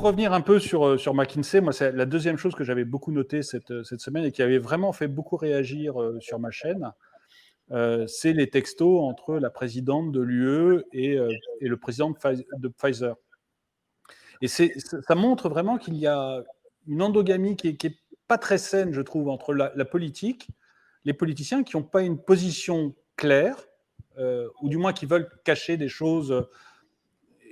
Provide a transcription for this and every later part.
revenir un peu sur McKinsey, moi, c'est la deuxième chose que j'avais beaucoup notée cette semaine et qui avait vraiment fait beaucoup réagir sur ma chaîne, c'est les textos entre la présidente de l'UE et le président de Pfizer. Et ça montre vraiment qu'il y a une endogamie qui est pas très saine, je trouve, entre la politique, les politiciens qui n'ont pas une position claire, ou du moins qui veulent cacher des choses.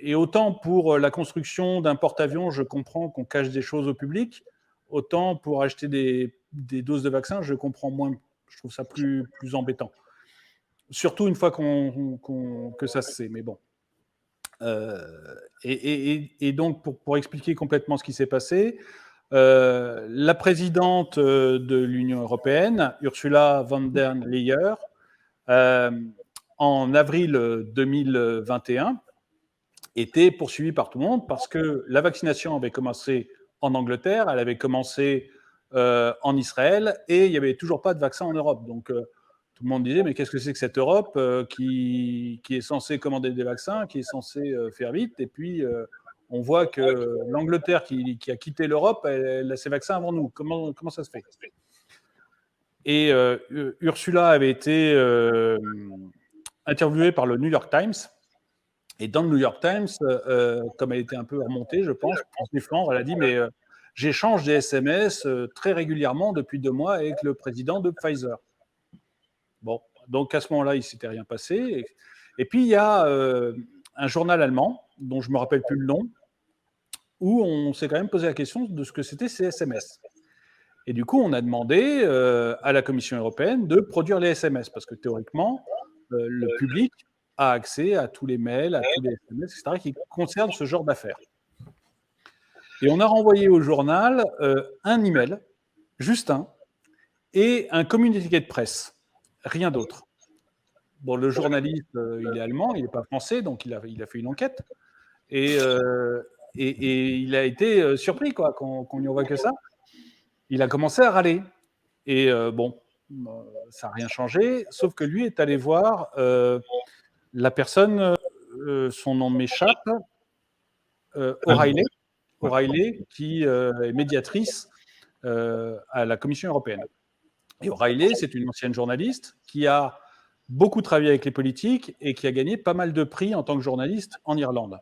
Et autant pour la construction d'un porte-avions, je comprends qu'on cache des choses au public, autant pour acheter des doses de vaccins, je comprends moins. Je trouve ça plus embêtant. Surtout une fois que ça se sait, mais bon. Et donc, pour expliquer complètement ce qui s'est passé, la présidente de l'Union européenne, Ursula von der Leyen, en avril 2021, était poursuivie par tout le monde parce que la vaccination avait commencé en Angleterre, elle avait commencé en Israël, et il n'y avait toujours pas de vaccin en Europe. Donc, tout le monde disait, mais qu'est-ce que c'est que cette Europe qui est censée commander des vaccins, qui est censée faire vite, et puis on voit que l'Angleterre qui a quitté l'Europe, elle a ses vaccins avant nous. Comment ça se fait? Et Ursula avait été interviewée par le New York Times, et dans le New York Times, comme elle était un peu remontée, je pense, en sifflant, elle a dit, mais j'échange des SMS très régulièrement depuis 2 mois avec le président de Pfizer. Bon, donc à ce moment-là, il ne s'était rien passé. Et puis, il y a un journal allemand, dont je ne me rappelle plus le nom, où on s'est quand même posé la question de ce que c'était ces SMS. Et du coup, on a demandé à la Commission européenne de produire les SMS, parce que théoriquement, le public a accès à tous les mails, à tous les SMS, etc., qui concernent ce genre d'affaires. Et on a renvoyé au journal un email, juste un, et un communiqué de presse, rien d'autre. Bon, le journaliste, il est allemand, il n'est pas français, donc il a fait une enquête, et il a été surpris quoi, qu'on lui envoie que ça. Il a commencé à râler. Et bon, ça n'a rien changé, sauf que lui est allé voir la personne, son nom m'échappe, O'Reilly, qui est médiatrice à la Commission européenne. Et O'Reilly, c'est une ancienne journaliste qui a beaucoup travaillé avec les politiques et qui a gagné pas mal de prix en tant que journaliste en Irlande.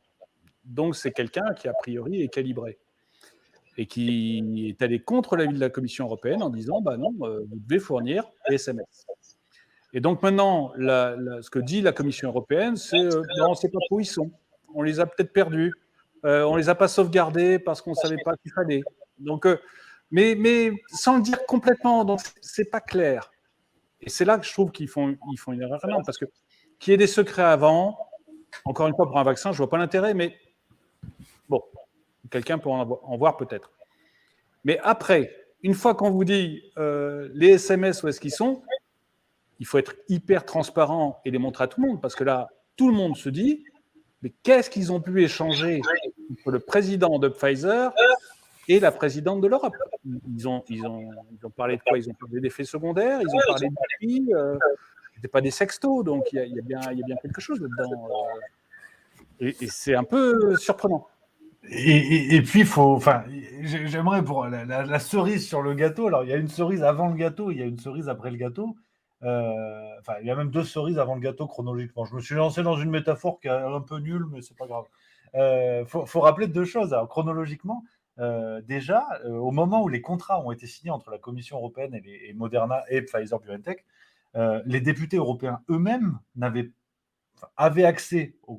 Donc c'est quelqu'un qui, a priori, est calibré et qui est allé contre l'avis de la Commission européenne en disant bah non, vous devez fournir les SMS. Et donc maintenant, ce que dit la Commission européenne, c'est on ne sait pas où ils sont, on les a peut-être perdus, on les a pas sauvegardés parce qu'on ne savait pas qu'il fallait. Donc, mais sans le dire complètement, donc c'est pas clair. Et c'est là que je trouve qu'ils font une erreur énorme, parce que qu'il y ait des secrets avant, encore une fois pour un vaccin, je vois pas l'intérêt, mais bon, quelqu'un peut en voir peut-être. Mais après, une fois qu'on vous dit les SMS, où est-ce qu'ils sont, il faut être hyper transparent et les montrer à tout le monde, parce que là, tout le monde se dit, mais qu'est-ce qu'ils ont pu échanger entre le président de Pfizer et la présidente de l'Europe? Ils ont parlé de quoi? Ils ont parlé d'effets secondaires, ils ont parlé de prix, c'était pas des sextos, donc il y a bien quelque chose là-dedans. Et c'est un peu surprenant. Et puis, j'aimerais pour la cerise sur le gâteau. Alors, il y a une cerise avant le gâteau, il y a une cerise après le gâteau. Il y a même 2 cerises avant le gâteau chronologiquement. Je me suis lancé dans une métaphore qui est un peu nulle, mais c'est pas grave. Faut rappeler 2 choses. Alors, chronologiquement, déjà, au moment où les contrats ont été signés entre la Commission européenne et Moderna et Pfizer-BioNTech, les députés européens eux-mêmes avaient accès au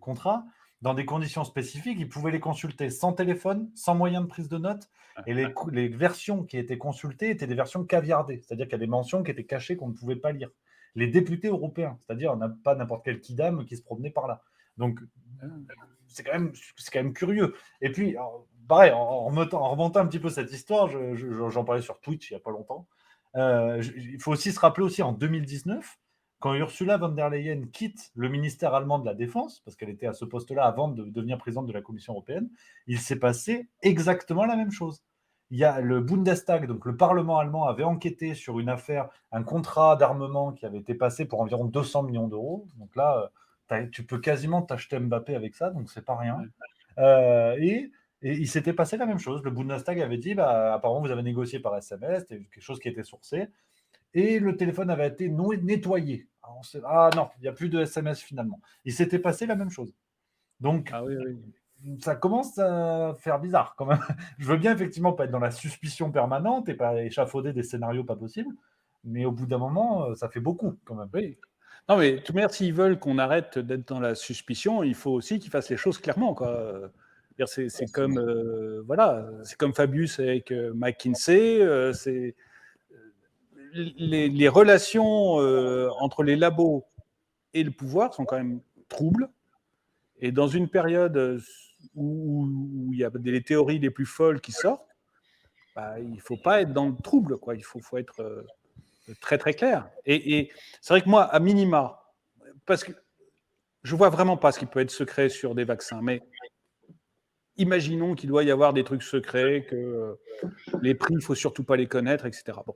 contrat dans des conditions spécifiques. Ils pouvaient les consulter sans téléphone, sans moyen de prise de notes, et les versions qui étaient consultées étaient des versions caviardées, c'est-à-dire qu'il y a des mentions qui étaient cachées qu'on ne pouvait pas lire. Les députés européens, c'est-à-dire pas n'importe quel kidam qui se promenait par là. Donc, c'est quand même curieux. Et puis, pareil, en remontant un petit peu cette histoire, j'en parlais sur Twitch il n'y a pas longtemps. Il faut aussi se rappeler aussi en 2019, quand Ursula von der Leyen quitte le ministère allemand de la Défense, parce qu'elle était à ce poste-là avant de devenir présidente de la Commission européenne, il s'est passé exactement la même chose. Il y a le Bundestag, donc le Parlement allemand, avait enquêté sur une affaire, un contrat d'armement qui avait été passé pour environ 200 millions d'euros. Donc là, tu peux quasiment t'acheter Mbappé avec ça, donc c'est pas rien. Et Et il s'était passé la même chose. Le Bundestag avait dit, bah, apparemment, vous avez négocié par SMS, c'était quelque chose qui était sourcé, et le téléphone avait été nettoyé. Ah non, il n'y a plus de SMS finalement. Il s'était passé la même chose. Donc, Ah oui, oui. ça commence à faire bizarre quand même. Je veux bien effectivement pas être dans la suspicion permanente et pas échafauder des scénarios pas possibles, mais au bout d'un moment, ça fait beaucoup quand même. Oui. Non, mais de toute manière, s'ils veulent qu'on arrête d'être dans la suspicion, il faut aussi qu'ils fassent les choses clairement, quoi. C'est comme voilà, c'est comme Fabius avec McKinsey. Les relations entre les labos et le pouvoir sont quand même troubles. Et dans une période où il y a des théories les plus folles qui sortent, bah, il ne faut pas être dans le trouble, quoi. Il faut être très très clair. Et c'est vrai que moi, à minima, parce que je vois vraiment pas ce qui peut être secret sur des vaccins, mais imaginons qu'il doit y avoir des trucs secrets, que les prix, il faut surtout pas les connaître, etc. Bon.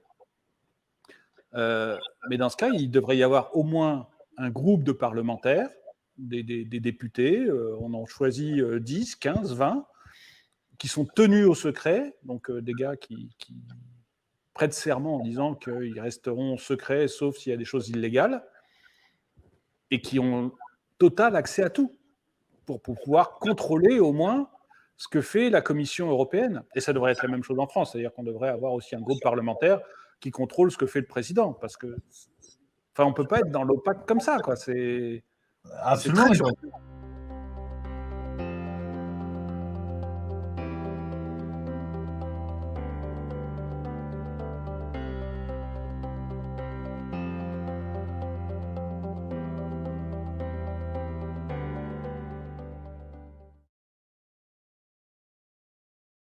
Mais dans ce cas, il devrait y avoir au moins un groupe de parlementaires, des députés, on en choisit 10, 15, 20, qui sont tenus au secret, donc des gars qui prêtent serment en disant qu'ils resteront secrets, sauf s'il y a des choses illégales, et qui ont total accès à tout, pour pouvoir contrôler au moins ce que fait la Commission européenne. Et ça devrait être la même chose en France, c'est-à-dire qu'on devrait avoir aussi un groupe parlementaire qui contrôle ce que fait le président, parce que, enfin, on peut pas être dans l'opaque comme ça, quoi. C'est Absolument, très surprenant.